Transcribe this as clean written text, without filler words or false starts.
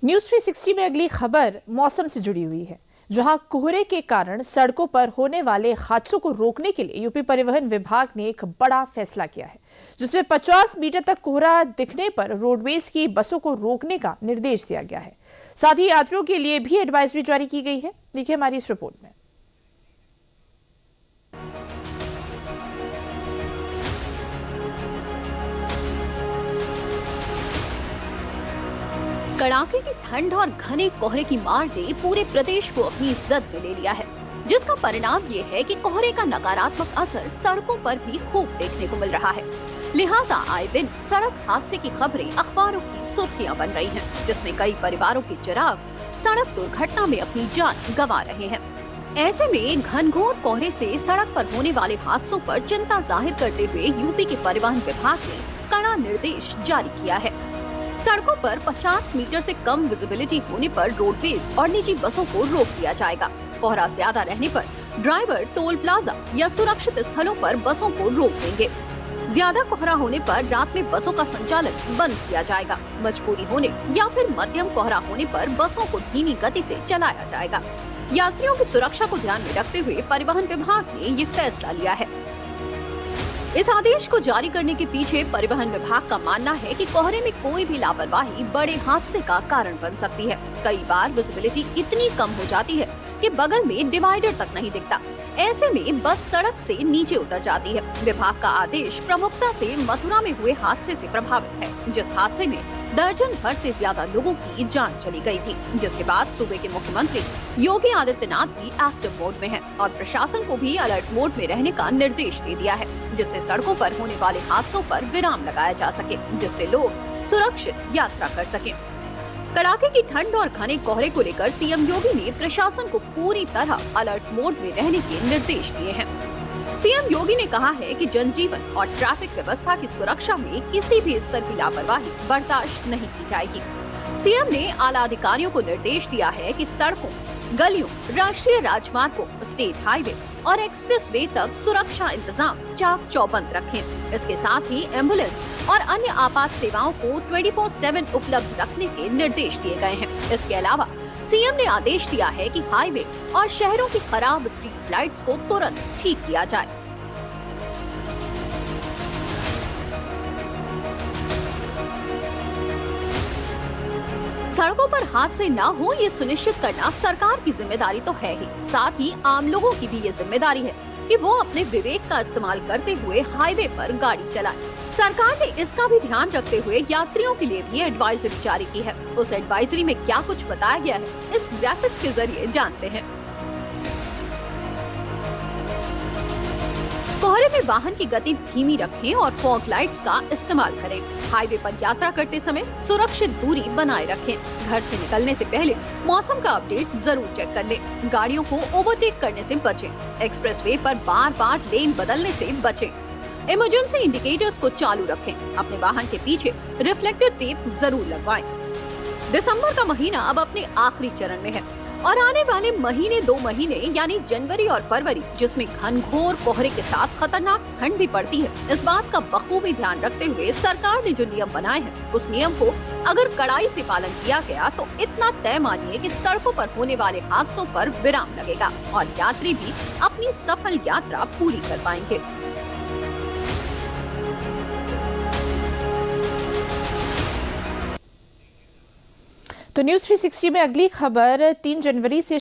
News 360 में अगली खबर मौसम से जुड़ी हुई है, जहां कोहरे के कारण सड़कों पर होने वाले हादसों को रोकने के लिए यूपी परिवहन विभाग ने एक बड़ा फैसला किया है, जिसमें 50 मीटर तक कोहरा दिखने पर रोडवेज की बसों को रोकने का निर्देश दिया गया है। साथ ही यात्रियों के लिए भी एडवाइजरी जारी की गई है। देखिए हमारी इस रिपोर्ट में। कड़ाके की ठंड और घने कोहरे की मार ने पूरे प्रदेश को अपनी जद में ले लिया है, जिसका परिणाम ये है कि कोहरे का नकारात्मक असर सड़कों पर भी खूब देखने को मिल रहा है। लिहाजा आए दिन सड़क हादसे की खबरें अखबारों की सुर्खियां बन रही हैं, जिसमें कई परिवारों के चिराग सड़क दुर्घटना में अपनी जान गंवा रहे हैं। ऐसे में घनघोर कोहरे से सड़क पर होने वाले हादसों पर चिंता जाहिर करते हुए यूपी के परिवहन विभाग ने कड़ा निर्देश जारी किया है। सड़कों पर 50 मीटर से कम विजिबिलिटी होने पर रोडवेज और निजी बसों को रोक दिया जाएगा। कोहरा ज्यादा रहने पर ड्राइवर टोल प्लाजा या सुरक्षित स्थलों पर बसों को रोक देंगे। ज्यादा कोहरा होने पर रात में बसों का संचालन बंद किया जाएगा। मजबूरी होने या फिर मध्यम कोहरा होने पर बसों को धीमी गति से चलाया जाएगा। यात्रियों की सुरक्षा को ध्यान में रखते हुए परिवहन विभाग ने ये फैसला लिया है। इस आदेश को जारी करने के पीछे परिवहन विभाग का मानना है कि कोहरे में कोई भी लापरवाही बड़े हादसे का कारण बन सकती है। कई बार विजिबिलिटी इतनी कम हो जाती है कि बगल में डिवाइडर तक नहीं दिखता। ऐसे में बस सड़क से नीचे उतर जाती है। विभाग का आदेश प्रमुखता से मथुरा में हुए हादसे से प्रभावित है, जिस हादसे में दर्जन भर से ज्यादा लोगों की जान चली गई थी, जिसके बाद सूबे के मुख्यमंत्री योगी आदित्यनाथ भी एक्टिव मोड में हैं और प्रशासन को भी अलर्ट मोड में रहने का निर्देश दे दिया है, जिससे सड़कों पर होने वाले हादसों पर विराम लगाया जा सके, जिससे लोग सुरक्षित यात्रा कर सकें। कड़ाके की ठंड और घने कोहरे को लेकर सीएम योगी ने प्रशासन को पूरी तरह अलर्ट मोड में रहने के निर्देश दिए हैं। सीएम योगी ने कहा है कि जनजीवन और ट्रैफिक व्यवस्था की सुरक्षा में किसी भी स्तर की लापरवाही बर्दाश्त नहीं की जाएगी। सीएम ने आला अधिकारियों को निर्देश दिया है कि सड़कों, गलियों, राष्ट्रीय राजमार्गों, स्टेट हाईवे और एक्सप्रेस वे तक सुरक्षा इंतजाम चाक चौबंद रखें। इसके साथ ही एम्बुलेंस और अन्य आपात सेवाओं को 24/7 उपलब्ध रखने के निर्देश दिए गए हैं। इसके अलावा सीएम ने आदेश दिया है कि हाईवे और शहरों की खराब स्ट्रीट लाइट्स को तुरंत ठीक किया जाए। सड़कों पर हादसे न हो, ये सुनिश्चित करना सरकार की जिम्मेदारी तो है ही, साथ ही आम लोगों की भी ये जिम्मेदारी है कि वो अपने विवेक का इस्तेमाल करते हुए हाईवे पर गाड़ी चलाएं। सरकार ने इसका भी ध्यान रखते हुए यात्रियों के लिए भी एडवाइजरी जारी की है। उस एडवाइजरी में क्या कुछ बताया गया है, इस ग्राफिक्स के जरिए जानते हैं। कोहरे में वाहन की गति धीमी रखें और फॉग लाइट्स का इस्तेमाल करें। हाईवे पर यात्रा करते समय सुरक्षित दूरी बनाए रखें। घर से निकलने से पहले मौसम का अपडेट जरूर चेक कर लें। गाड़ियों को ओवरटेक करने से बचें। एक्सप्रेसवे पर बार-बार लेन बदलने से बचें। इमरजेंसी इंडिकेटर्स को चालू रखें। अपने वाहन के पीछे रिफ्लेक्टर टेप जरूर लगवाएं। दिसंबर का महीना अब अपने आखिरी चरण में है और आने वाले महीने 2 महीने यानी जनवरी और फरवरी, जिसमें घनघोर कोहरे के साथ खतरनाक ठंड भी पड़ती है, इस बात का बखूबी ध्यान रखते हुए सरकार ने जो नियम बनाए हैं, उस नियम को अगर कड़ाई से पालन किया गया तो इतना तय मानिए कि सड़कों पर होने वाले हादसों पर विराम लगेगा और यात्री भी अपनी सफल यात्रा पूरी कर पाएंगे। तो न्यूज 360 में अगली खबर 3 जनवरी से